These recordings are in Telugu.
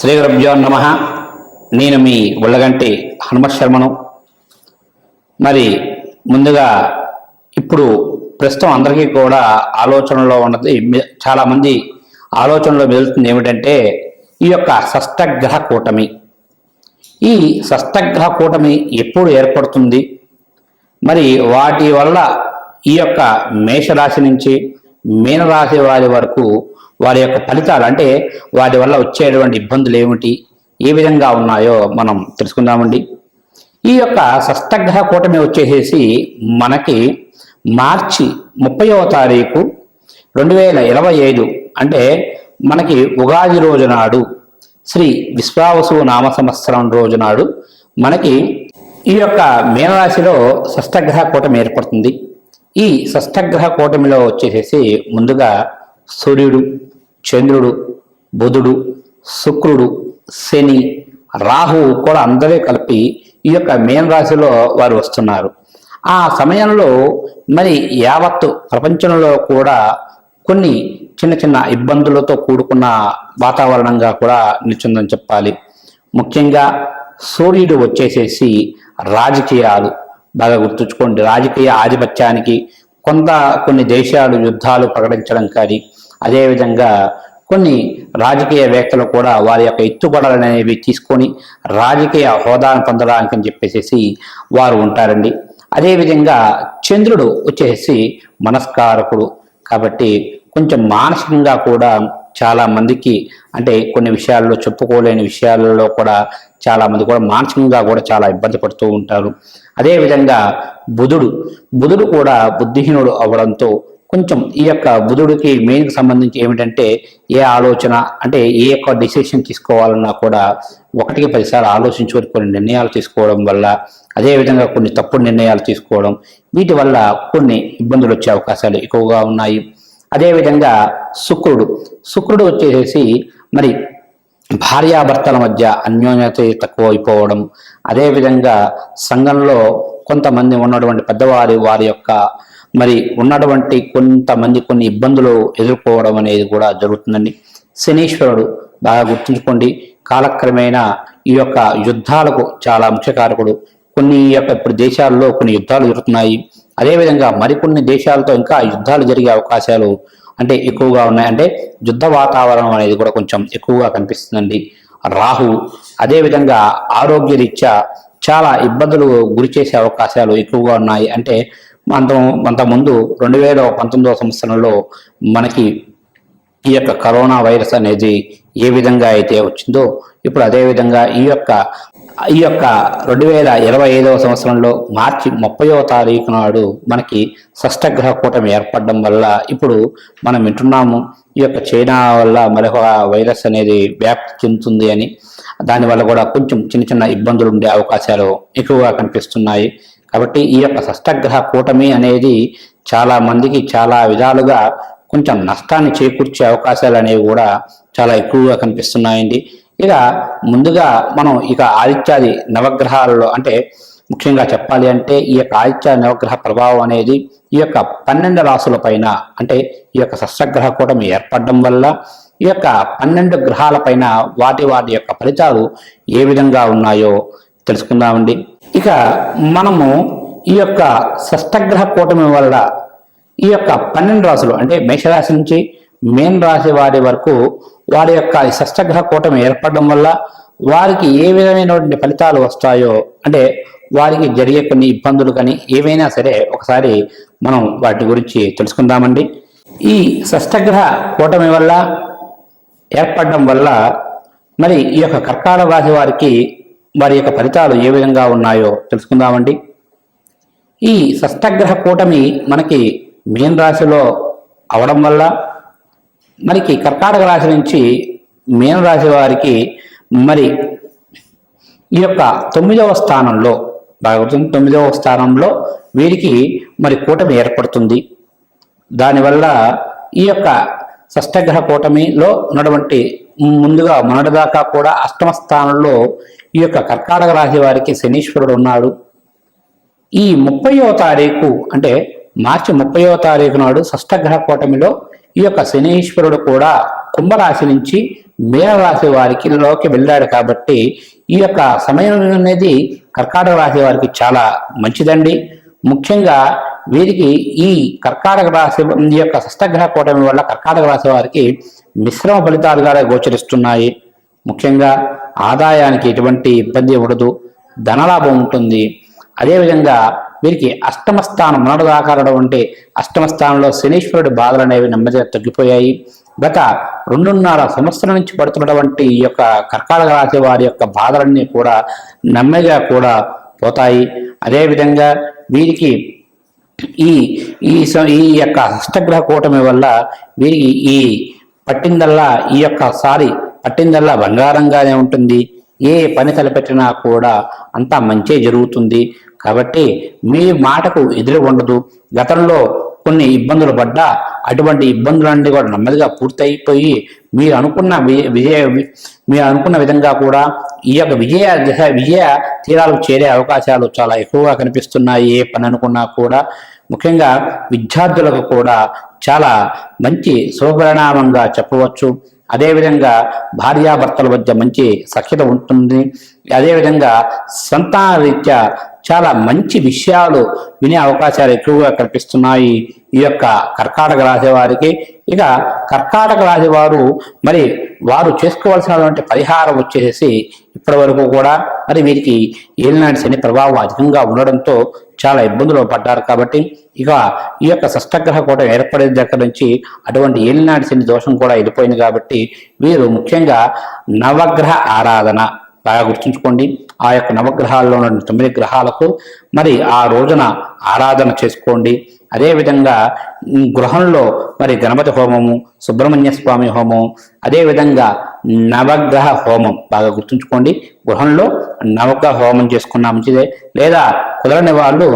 శ్రీ గురుభ్యో నమః. నేను మీ ఉళ్ళగంటి హనుమత్ శర్మను. మరి ముందుగా ఇప్పుడు ప్రస్తుతం అందరికీ కూడా ఆలోచనలో ఉన్నది, చాలామంది ఆలోచనలో మెదులుతుంది ఏమిటంటే ఈ యొక్క షష్టగ్రహ కూటమి. ఈ షష్టగ్రహ కూటమి ఎప్పుడు ఏర్పడుతుంది, మరి వాటి వల్ల ఈ యొక్క మేషరాశి నుంచి మీనరాశి వారి వరకు వారి యొక్క ఫలితాలు, అంటే వాటి వల్ల వచ్చేటువంటి ఇబ్బందులు ఏమిటి, ఏ విధంగా ఉన్నాయో మనం తెలుసుకుందామండి. ఈ యొక్క షష్టగ్రహ కూటమి వచ్చేసేసి మనకి మార్చి 30వ తారీఖు 2025, అంటే మనకి ఉగాది రోజు నాడు, శ్రీ విశ్వావసు నామ సంవత్సరం రోజు నాడు మనకి ఈ యొక్క మీనరాశిలో షష్టగ్రహ కూటమి ఏర్పడుతుంది. ఈ షష్టగ్రహ కూటమిలో వచ్చేసేసి ముందుగా సూర్యుడు, చంద్రుడు, బుధుడు, శుక్రుడు, శని, రాహువు కూడా అందరూ కలిపి ఈ యొక్క మీనరాశిలో వారు వస్తున్నారు. ఆ సమయంలో మరి యావత్తు ప్రపంచంలో కూడా కొన్ని చిన్న చిన్న ఇబ్బందులతో కూడుకున్న వాతావరణంగా కూడా నిలిచిందని చెప్పాలి. ముఖ్యంగా సూర్యుడు వచ్చేసేసి రాజకీయాలు, బాగా గుర్తుంచుకోండి, రాజకీయ ఆధిపత్యానికి కొన్ని దేశాలు యుద్ధాలు ప్రకటించడం కానీ, అదేవిధంగా కొన్ని రాజకీయవేత్తలు కూడా వారి యొక్క ఎత్తుగడలు అనేవి తీసుకొని రాజకీయ హోదాను పొందడానికి అని చెప్పేసి వారు ఉంటారండి. అదేవిధంగా చంద్రుడు వచ్చేసి మనస్కారకుడు కాబట్టి కొంచెం మానసికంగా కూడా చాలా మందికి, అంటే కొన్ని విషయాల్లో చెప్పుకోలేని విషయాలలో కూడా చాలా మంది కూడా మానసికంగా కూడా చాలా ఇబ్బంది పడుతూ ఉంటారు. అదేవిధంగా బుధుడు కూడా బుద్ధిహీనుడు అవ్వడంతో కొంచెం ఈ యొక్క బుధుడికి మెయిన్కి సంబంధించి ఏమిటంటే ఏ ఆలోచన, అంటే ఏ యొక్క డిసిషన్ తీసుకోవాలన్నా కూడా 1కి 10 సార్లు ఆలోచించుకొని కొన్ని నిర్ణయాలు తీసుకోవడం వల్ల, అదేవిధంగా కొన్ని తప్పుడు నిర్ణయాలు తీసుకోవడం, వీటి వల్ల కొన్ని ఇబ్బందులు వచ్చే అవకాశాలు ఎక్కువగా ఉన్నాయి. అదేవిధంగా శుక్రుడు వచ్చేసి మరి భార్యాభర్తల మధ్య అన్యోన్యత తక్కువ అయిపోవడం, అదేవిధంగా సంఘంలో కొంతమంది ఉన్నటువంటి వారి యొక్క మరి ఉన్నటువంటి కొంతమంది కొన్ని ఇబ్బందులు ఎదుర్కోవడం అనేది కూడా జరుగుతుందండి. శనీశ్వరుడు బాగా గుర్తుంచుకోండి, కాలక్రమేణా ఈ యొక్క యుద్ధాలకు చాలా ముఖ్యకారకుడు. ఇప్పుడు దేశాల్లో కొన్ని యుద్ధాలు జరుగుతున్నాయి. అదేవిధంగా మరికొన్ని దేశాలతో ఇంకా యుద్ధాలు జరిగే అవకాశాలు అంటే ఎక్కువగా ఉన్నాయి. అంటే యుద్ధ వాతావరణం అనేది కూడా కొంచెం ఎక్కువగా కనిపిస్తుందండి. రాహు అదేవిధంగా ఆరోగ్య రీత్యా చాలా ఇబ్బందులు గురి చేసే అవకాశాలు ఎక్కువగా ఉన్నాయి. అంటే అంతకుముందు 2019వ సంవత్సరంలో మనకి ఈ యొక్క కరోనా వైరస్ అనేది ఏ విధంగా అయితే వచ్చిందో, ఇప్పుడు అదేవిధంగా ఈ యొక్క 2025వ సంవత్సరంలో మార్చి 30వ తారీఖు నాడు మనకి షష్టగ్రహ కూటమి ఏర్పడడం వల్ల ఇప్పుడు మనం వింటున్నాము ఈ యొక్క చైనా వల్ల మరొక వైరస్ అనేది వ్యాప్తి చెందుతుంది అని. దానివల్ల కూడా కొంచెం చిన్న చిన్న ఇబ్బందులు ఉండే అవకాశాలు ఎక్కువగా కనిపిస్తున్నాయి. కాబట్టి ఈ యొక్క షష్టగ్రహ కూటమి అనేది చాలా మందికి చాలా విధాలుగా కొంచెం నష్టాన్ని చేకూర్చే అవకాశాలు అనేవి కూడా చాలా ఎక్కువగా కనిపిస్తున్నాయండి. ఇక ముందుగా మనం ఆదిత్యాది నవగ్రహాలలో, అంటే ముఖ్యంగా చెప్పాలి అంటే ఈ యొక్క ఆదిత్య నవగ్రహ ప్రభావం అనేది ఈ యొక్క 12 రాశుల పైన, అంటే ఈ యొక్క షష్టగ్రహ కూటమి ఏర్పడడం వల్ల ఈ యొక్క 12 గ్రహాల పైన వాటి యొక్క ఫలితాలు ఏ విధంగా ఉన్నాయో తెలుసుకుందామండి. ఇక మనము ఈ యొక్క షష్టగ్రహ కూటమి వల్ల ఈ యొక్క 12 రాశులు, అంటే మేషరాశి నుంచి మీన రాశి వారి వరకు వారి యొక్క షష్టగ్రహ కూటమి ఏర్పడడం వల్ల వారికి ఏ విధమైనటువంటి ఫలితాలు వస్తాయో, అంటే వారికి జరిగే కొన్ని ఇబ్బందులు కానీ ఏవైనా సరే ఒకసారి మనం వాటి గురించి తెలుసుకుందామండి. ఈ షష్టగ్రహ కూటమి వల్ల ఏర్పడడం వల్ల మరి ఈ యొక్క కర్కాటక రాశి వారికి వారి యొక్క ఫలితాలు ఏ విధంగా ఉన్నాయో తెలుసుకుందామండి. ఈ షష్టగ్రహ కూటమి మనకి మీన రాశిలో అవడం వల్ల మనకి కర్కాటక రాశి నుంచి మీన రాశి వారికి మరి ఈ యొక్క 9వ స్థానంలో, బాగా 9వ స్థానంలో వీరికి మరి కూటమి ఏర్పడుతుంది. దానివల్ల ఈ యొక్క షష్టగ్రహ కూటమిలో ఉన్నటువంటి ముందుగా మొన్నటిదాకా కూడా 8వ స్థానంలో ఈ యొక్క కర్కాటక రాశి వారికి శనీశ్వరుడు ఉన్నాడు. ఈ 30వ తారీఖు, అంటే మార్చి 30వ తారీఖు నాడు షష్టగ్రహ కూటమిలో ఈ యొక్క శనీశ్వరుడు కూడా కుంభరాశి నుంచి మీనరాశి వారికి లోకి వెళ్ళాడు కాబట్టి ఈ యొక్క సమయం అనేది కర్కాటక రాశి వారికి చాలా మంచిదండి. ముఖ్యంగా వీరికి ఈ కర్కాటక రాశి ఈ యొక్క షష్టగ్రహ కూటమి వల్ల కర్కాటక రాశి వారికి మిశ్రమ ఫలితాలుగా గోచరిస్తున్నాయి. ముఖ్యంగా ఆదాయానికి ఎటువంటి ఇబ్బంది ఉండదు, ధనలాభం ఉంటుంది. అదేవిధంగా వీరికి అష్టమ స్థానం మొన్నటిదాకారడం అంటే అష్టమ స్థానంలో శనీశ్వరుడి బాధలు అనేవి నెమ్మదిగా తగ్గిపోయాయి. గత 2.5 సంవత్సరం నుంచి పడుతున్నటువంటి ఈ యొక్క కర్కాటక రాశి వారి యొక్క బాధలన్నీ కూడా నెమ్మదిగా కూడా పోతాయి. అదేవిధంగా వీరికి ఈ ఈ ఈ యొక్క అష్టగ్రహ కూటమి వల్ల వీరికి ఈ పట్టిందల్లా బంగారంగానే ఉంటుంది. ఏ పని తలపెట్టినా కూడా అంతా మంచి జరుగుతుంది. కాబట్టి మీ మాటకు ఎదురు ఉండదు. గతంలో కొన్ని ఇబ్బందులు పడ్డా అటువంటి ఇబ్బందులన్నీ కూడా నెమ్మదిగా పూర్తయిపోయి మీరు అనుకున్న విధంగా కూడా ఈ యొక్క విజయ తీరాలకు చేరే అవకాశాలు చాలా ఎక్కువగా కనిపిస్తున్నాయి. ఏ పని అనుకున్నా కూడా ముఖ్యంగా విద్యార్థులకు కూడా చాలా మంచి శుభపరిణామంగా చెప్పవచ్చు. అదేవిధంగా భార్యాభర్తల మధ్య మంచి సఖ్యత ఉంటుంది. అదేవిధంగా సంతాన రీత్యా చాలా మంచి విషయాలు వినే అవకాశాలు ఎక్కువగా కనిపిస్తున్నాయి ఈ యొక్క కర్కాటక రాశి వారికి. ఇక కర్కాటక రాశి వారు మరి వారు చేసుకోవాల్సినటువంటి పరిహారం వచ్చేసి ఇప్పటి వరకు కూడా మరి వీరికి ఏలినాటి శని ప్రభావం అధికంగా ఉండడంతో చాలా ఇబ్బందులు పడ్డారు. కాబట్టి ఇక ఈ యొక్క షష్టగ్రహ కూటమి ఏర్పడే దగ్గర నుంచి అటువంటి ఏలినాటి శని దోషం కూడా వెళ్ళిపోయింది. కాబట్టి వీరు ముఖ్యంగా నవగ్రహ ఆరాధన బాగా గుర్తుంచుకోండి. ఆ యొక్క నవగ్రహాల్లో ఉన్న 9 గ్రహాలకు మరి ఆ రోజున ఆరాధన చేసుకోండి. అదేవిధంగా గృహంలో మరి గణపతి హోమము, సుబ్రహ్మణ్య స్వామి హోమం, అదేవిధంగా నవగ్రహ హోమం బాగా గుర్తుంచుకోండి. గృహంలో నవగ్రహ హోమం చేసుకున్నా మంచిదే. లేదా కుదరని వాళ్ళు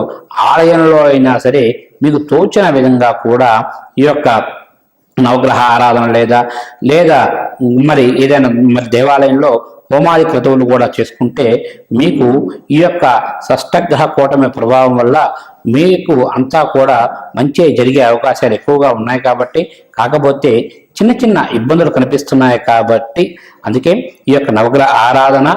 ఆలయంలో అయినా సరే మీకు తోచిన విధంగా కూడా ఈ యొక్క నవగ్రహ ఆరాధన లేదా మరి ఏదైనా మరి దేవాలయంలో హోమాది క్రతువులు కూడా చేసుకుంటే మీకు ఈ యొక్క షష్టగ్రహ కూటమి ప్రభావం వల్ల మీకు అంతా కూడా మంచి జరిగే అవకాశాలు ఎక్కువగా ఉన్నాయి. కాబట్టి కాకపోతే చిన్న ఇబ్బందులు కనిపిస్తున్నాయి. కాబట్టి అందుకే ఈ యొక్క నవగ్రహ ఆరాధన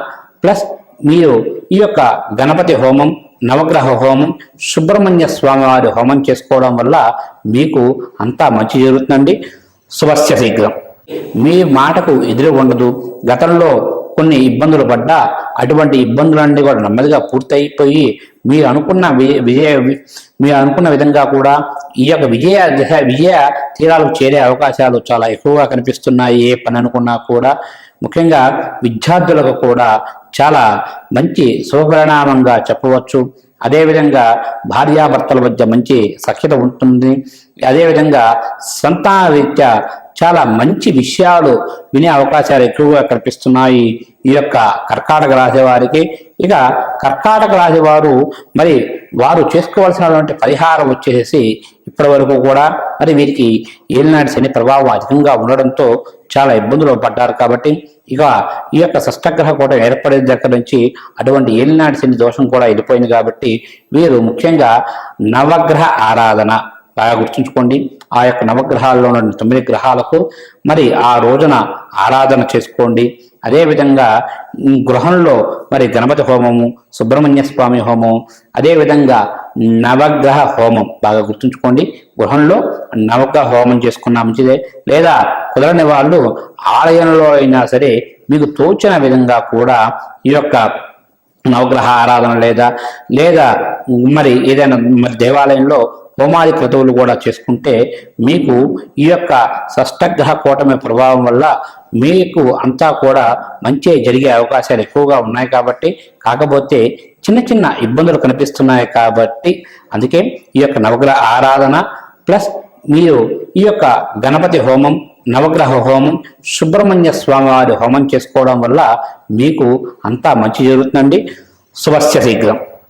ప్లస్ మీరు ఈ యొక్క గణపతి హోమం, నవగ్రహ హోమం, సుబ్రహ్మణ్య స్వామి వారి హోమం చేసుకోవడం వల్ల మీకు అంతా మంచి జరుగుతుందండి. శుభస్య శీఘ్రం. మీ మాటకు ఎదురు ఉండదు. గతంలో కొన్ని ఇబ్బందులు పడ్డా అటువంటి ఇబ్బందులన్నీ కూడా నెమ్మదిగా పూర్తయిపోయి మీరు అనుకున్న విధంగా కూడా ఈ యొక్క విజయ తీరాలకు చేరే అవకాశాలు చాలా ఎక్కువగా కనిపిస్తున్నాయి. ఏ పని అనుకున్నా కూడా ముఖ్యంగా విద్యార్థులకు కూడా చాలా మంచి శుభపరిణామంగా చెప్పవచ్చు. అదేవిధంగా భార్యాభర్తల మధ్య మంచి సఖ్యత ఉంటుంది. అదేవిధంగా సంతాన రీత్యా చాలా మంచి విషయాలు వినే అవకాశాలు ఎక్కువగా కనిపిస్తున్నాయి ఈ యొక్క కర్కాటక రాశి వారికి. ఇక కర్కాటక రాశి వారు మరి వారు చేసుకోవాల్సినటువంటి పరిహారం వచ్చేసి ఇప్పటి వరకు కూడా మరి వీరికి ఏలినాటి శని ప్రభావం అధికంగా ఉండడంతో చాలా ఇబ్బందులు పడ్డారు. కాబట్టి ఇక ఈ యొక్క షష్టగ్రహ కూటమి ఏర్పడే దగ్గర నుంచి అటువంటి ఏలినాటి శని దోషం కూడా వెళ్ళిపోయింది. కాబట్టి వీరు ముఖ్యంగా నవగ్రహ ఆరాధన బాగా గుర్తుంచుకోండి. ఆ యొక్క నవగ్రహాల్లో ఉన్న 9 గ్రహాలకు మరి ఆ రోజున ఆరాధన చేసుకోండి. అదేవిధంగా గృహంలో మరి గణపతి హోమము, సుబ్రహ్మణ్య స్వామి హోమం, అదేవిధంగా నవగ్రహ హోమం బాగా గుర్తుంచుకోండి. గృహంలో నవగ్రహ హోమం చేసుకున్నా మంచిదే. లేదా కుదరని వాళ్ళు ఆలయంలో అయినా సరే మీకు తోచిన విధంగా కూడా ఈ యొక్క నవగ్రహ ఆరాధన లేదా మరి ఏదైనా మరి దేవాలయంలో హోమాది క్రతువులు కూడా చేసుకుంటే మీకు ఈ యొక్క షష్టగ్రహ కూటమి ప్రభావం వల్ల మీకు అంతా కూడా మంచి జరిగే అవకాశాలు ఎక్కువగా ఉన్నాయి. కాబట్టి కాకపోతే చిన్న ఇబ్బందులు కనిపిస్తున్నాయి. కాబట్టి అందుకే ఈ యొక్క నవగ్రహ ఆరాధన ప్లస్ మీరు ఈ యొక్క గణపతి హోమం, నవగ్రహ హోమం, సుబ్రహ్మణ్య స్వామి వారి హోమం చేసుకోవడం వల్ల మీకు అంతా మంచి జరుగుతుందండి. శుభస్య శీఘ్రం.